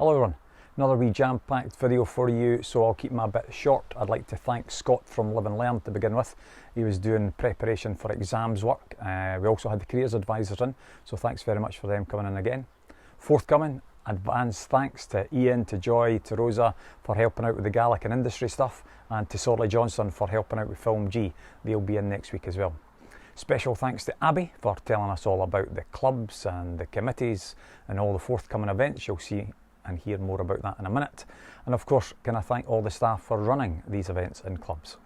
Hello everyone, another wee jam-packed video for you, so I'll keep my bit short. I'd like to thank Scott from Live and Learn to begin with. He was doing preparation for exams work. We also had the careers advisors in, so thanks very much for them coming in again. Forthcoming, advance thanks to Ian, to Joy, to Rosa for helping out with the Gaelic and industry stuff, and to Sorley Johnson for helping out with Film G. They'll be in next week as well. Special thanks to Abby for telling us all about the clubs and the committees and all the forthcoming events. You'll see and hear more about that in a minute. And of course, can I thank all the staff for running these events and clubs.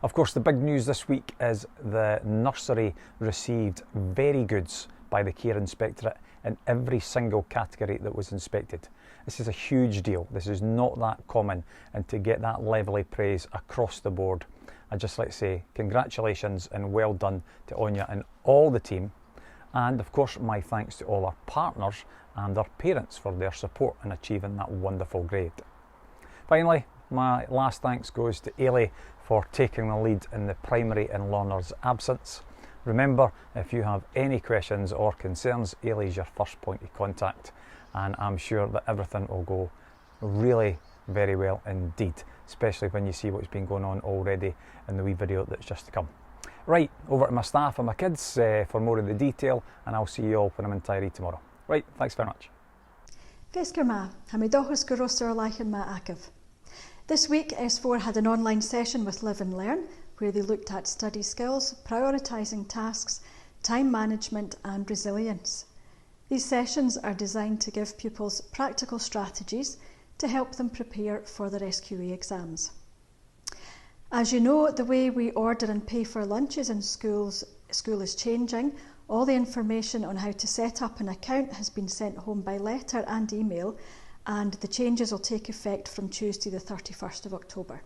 Of course, the big news this week is the nursery received very goods by the Care Inspectorate in every single category that was inspected. This is a huge deal. This is not that common, and to get that level of praise across the board, I'd just like to say congratulations and well done to Anya and all the team. And of course, my thanks to all our partners and our parents for their support in achieving that wonderful grade. Finally, my last thanks goes to Ailey for taking the lead in the primary and learners' absence. Remember, if you have any questions or concerns, Ailey's your first point of contact, and I'm sure that everything will go really very well indeed, especially when you see what's been going on already in the wee video that's just to come. Right, over to my staff and my kids for more of the detail, and I'll see you all when I'm in Tiree tomorrow. Right, thanks very much. Gysgur ma, ha mi dochus gyrwystor laichen ma acaf. This week, S4 had an online session with Live and Learn, where they looked at study skills, prioritising tasks, time management and resilience. These sessions are designed to give pupils practical strategies to help them prepare for their SQA exams. As you know, the way we order and pay for lunches in school is changing. All the information on how to set up an account has been sent home by letter and email, and the changes will take effect from Tuesday the 31st of October.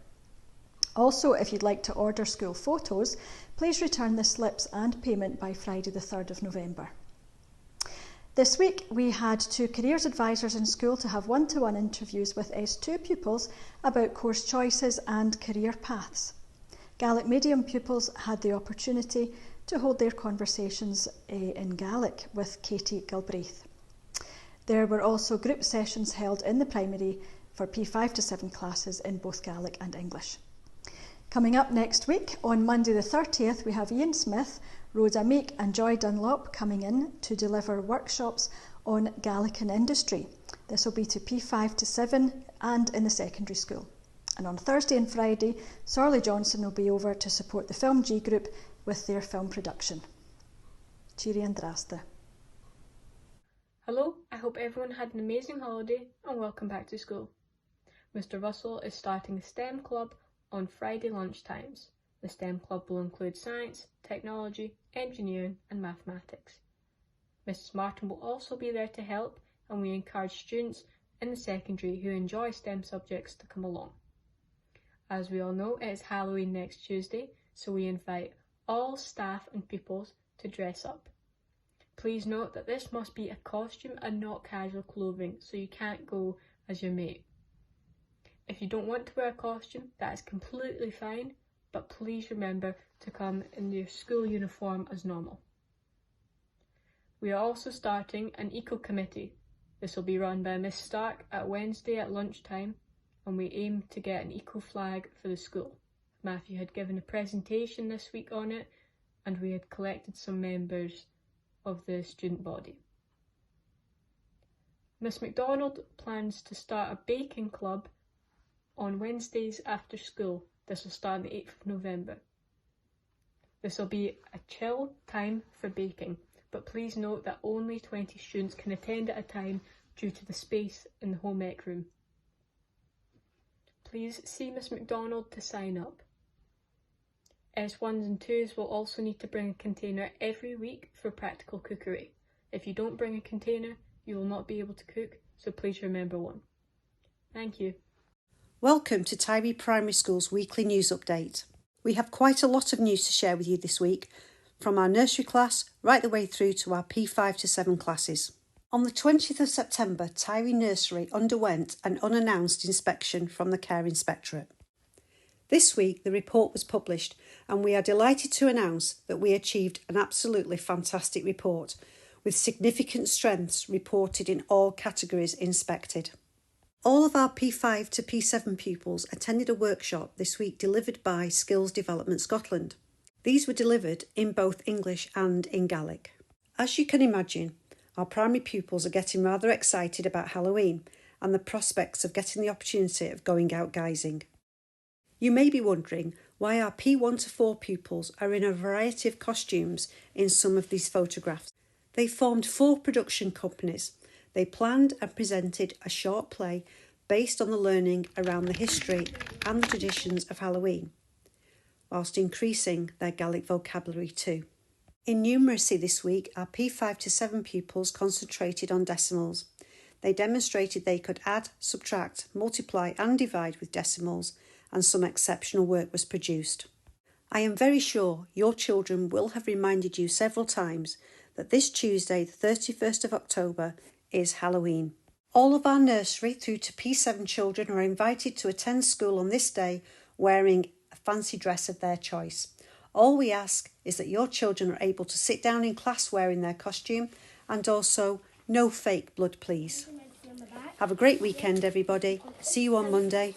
Also, if you'd like to order school photos, please return the slips and payment by Friday the 3rd of November. This week we had 2 careers advisors in school to have one-to-one interviews with S2 pupils about course choices and career paths. Gaelic medium pupils had the opportunity to hold their conversations in Gaelic with Katie Galbraith. There were also group sessions held in the primary for P5 to 7 classes in both Gaelic and English. Coming up next week, on Monday the 30th, we have Ian Smith, Rhoda Meek and Joy Dunlop coming in to deliver workshops on Gaelic and industry. This will be to P5 to 7 and in the secondary school. And on Thursday and Friday, Sorley Johnson will be over to support the Film G group with their film production. Tiree and Drasta. Hello, I hope everyone had an amazing holiday and welcome back to school. Mr. Russell is starting a STEM club on Friday lunchtimes. The STEM club will include science, technology, engineering and mathematics. Mrs. Martin will also be there to help, and we encourage students in the secondary who enjoy STEM subjects to come along. As we all know, it is Halloween next Tuesday, so we invite all staff and pupils to dress up. Please note that this must be a costume and not casual clothing, so you can't go as your mate. If you don't want to wear a costume, that is completely fine, but please remember to come in your school uniform as normal. We are also starting an eco committee. This will be run by Miss Stark at Wednesday at lunchtime, and we aim to get an eco flag for the school. Matthew had given a presentation this week on it, and we had collected some members of the student body. Miss MacDonald plans to start a baking club on Wednesdays after school. This will start on the 8th of November. This will be a chill time for baking, but please note that only 20 students can attend at a time due to the space in the home ec room. Please see Miss MacDonald to sign up. S1s and 2s will also need to bring a container every week for practical cookery. If you don't bring a container, you will not be able to cook, so please remember one. Thank you. Welcome to Tiree Primary School's weekly news update. We have quite a lot of news to share with you this week, from our nursery class right the way through to our P5 to 7 classes. On the 20th of September, Tiree Nursery underwent an unannounced inspection from the Care Inspectorate. This week the report was published, and we are delighted to announce that we achieved an absolutely fantastic report with significant strengths reported in all categories inspected. All of our P5 to P7 pupils attended a workshop this week delivered by Skills Development Scotland. These were delivered in both English and in Gaelic. As you can imagine, our primary pupils are getting rather excited about Halloween and the prospects of getting the opportunity of going out guising. You may be wondering why our P1 to 4 pupils are in a variety of costumes in some of these photographs. They formed 4 production companies. They planned and presented a short play based on the learning around the history and the traditions of Halloween, whilst increasing their Gaelic vocabulary too. In numeracy this week, our P5 to 7 pupils concentrated on decimals. They demonstrated they could add, subtract, multiply and divide with decimals, and some exceptional work was produced. I am very sure your children will have reminded you several times that this Tuesday, the 31st of October, is Halloween. All of our nursery through to P7 children are invited to attend school on this day wearing a fancy dress of their choice. All we ask is that your children are able to sit down in class wearing their costume, and also no fake blood, please. Have a great weekend, everybody. See you on Monday.